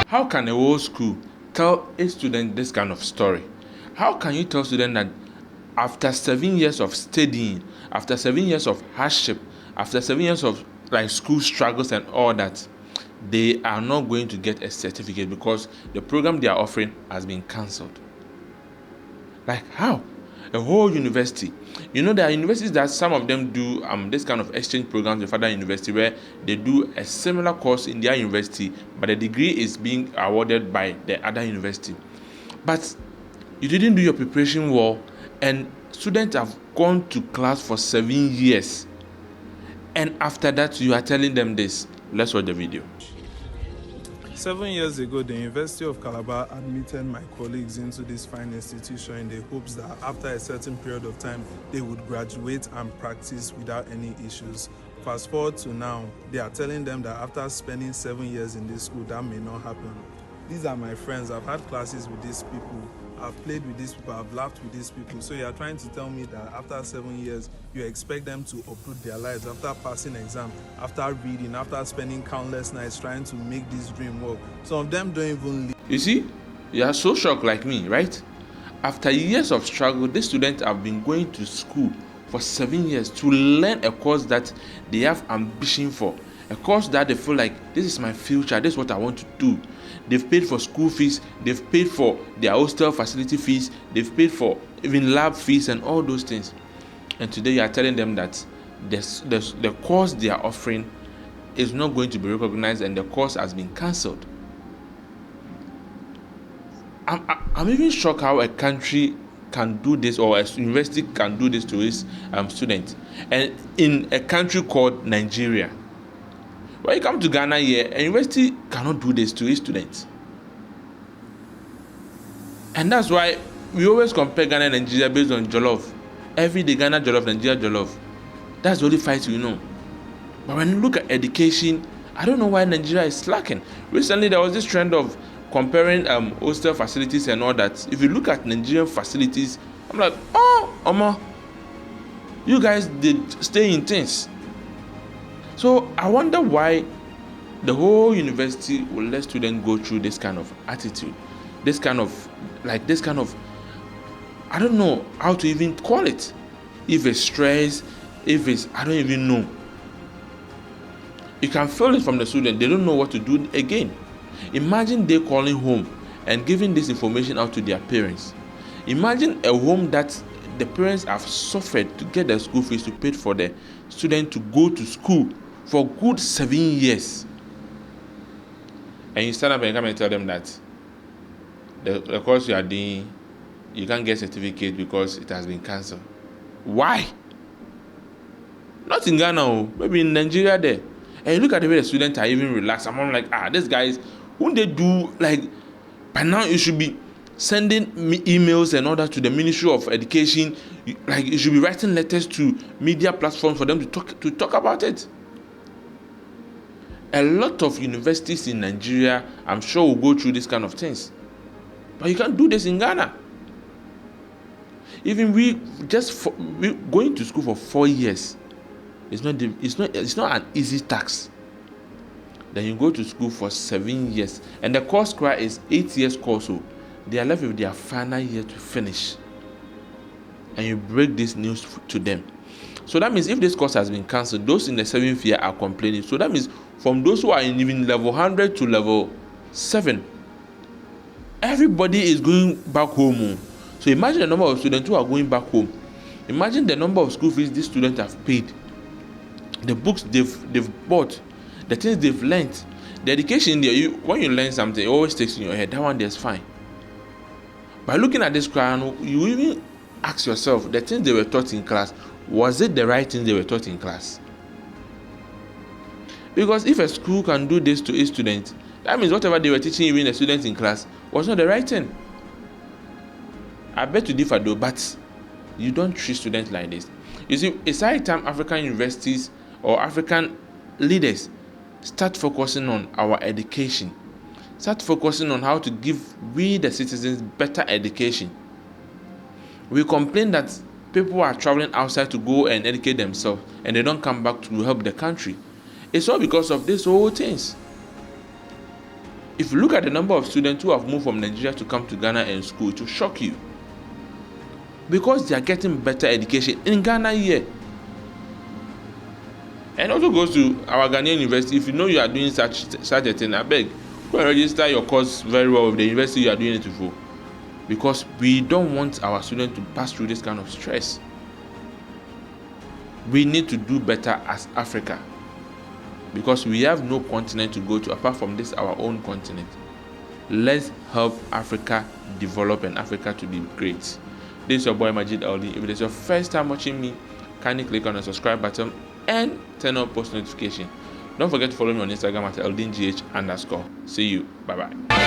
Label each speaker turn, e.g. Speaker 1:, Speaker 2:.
Speaker 1: How can a whole school tell a student this kind of story? How can you tell student that after 7 years of studying, after 7 years of hardship, after 7 years of like school struggles and all that, they are not going to get a certificate because the program they are offering has been cancelled? Like how? A whole university. You know, there are universities that some of them do this kind of exchange programs with other university where they do a similar course in their university, but the degree is being awarded by the other university. But you didn't do your preparation well, and students have gone to class for 7 years. And after that, you are telling them this. Let's watch the video.
Speaker 2: 7 years ago, the University of Calabar admitted my colleagues into this fine institution in the hopes that after a certain period of time, they would graduate and practice without any issues. Fast forward to now, they are telling them that after spending 7 years in this school, that may not happen. These are my friends. I've had classes with these people. I've played with these people. I've laughed with these people. So you're trying to tell me that after 7 years, you expect them to uproot their lives after passing exam, after reading, after spending countless nights trying to make this dream work. Some of them don't even live.
Speaker 1: You see, you are so shocked like me, right? After years of struggle, these students have been going to school for 7 years to learn a course that they have ambition for, a course that they feel like this is my future, this is what I want to do. They've paid for school fees, they've paid for their hostel facility fees, they've paid for even lab fees and all those things. And today you are telling them that the course they are offering is not going to be recognized and the course has been cancelled. I'm even shocked how a country can do this, or a university can do this to its students. And in a country called Nigeria, when you come to Ghana here, a university cannot do this to its students. And that's why we always compare Ghana and Nigeria based on jollof. Every day Ghana jollof, Nigeria jollof. That's the only fight we know. But when you look at education, I don't know why Nigeria is slacking. Recently there was this trend of comparing hostel facilities and all that. If you look at Nigerian facilities, I'm like, oh, Oma, you guys did stay in things. So I wonder why the whole university will let students go through this kind of attitude, this kind of, I don't know how to even call it. If it's stress, if it's, I don't even know. You can feel it from the student. They don't know what to do again. Imagine they calling home and giving this information out to their parents. Imagine a home that the parents have suffered to get their school fees to pay for the student to go to school for good 7 years. And you stand up and come and tell them that the course you are doing, you can't get certificate because it has been cancelled. Why? Not in Ghana, maybe in Nigeria there. And you look at the way the students are even relaxed. I'm like, these guys, who they do, like, by now you should be sending me emails and all that to the Ministry of Education. Like, you should be writing letters to media platforms for them to talk about it. A lot of universities in Nigeria, I'm sure, will go through this kind of things. But you can't do this in Ghana. Even we going to school for 4 years, it's not an easy task. Then you go to school for 7 years, and the course is 8 years course. So they are left with their final year to finish, and you break this news to them. So that means if this course has been cancelled, those in the 7th year are complaining. So that means from those who are in even level 100 to level 7, everybody is going back home. So imagine the number of students who are going back home. Imagine the number of school fees these students have paid, the books they've bought, the things they've learned, the education there. When you learn something, it always sticks in your head. That one there's fine. By looking at this crown, you even ask yourself, the things they were taught in class, was it the right thing they were taught in class? Because if a school can do this to a student, that means whatever they were teaching even the students in class was not the right thing. I bet to differ though, but you don't treat students like this. You see, it's high time African universities or African leaders start focusing on our education. Start focusing on how to give we the citizens better education. We complain that people are traveling outside to go and educate themselves and they don't come back to help the country. It's all because of these whole things. If you look at the number of students who have moved from Nigeria to come to Ghana and school, it will shock you. Because they are getting better education in Ghana here. And also goes to our Ghanaian university. If you know you are doing such a thing, I beg, go and register your course very well with the university you are doing it for. Because we don't want our students to pass through this kind of stress. We need to do better as Africa. Because we have no continent to go to apart from this, our own continent. Let's help Africa develop and Africa to be great. This is your boy Majid Eldengh. If it is your first time watching me, kindly click on the subscribe button and turn on post notification. Don't forget to follow me on Instagram at eldeengh_. See you. Bye bye.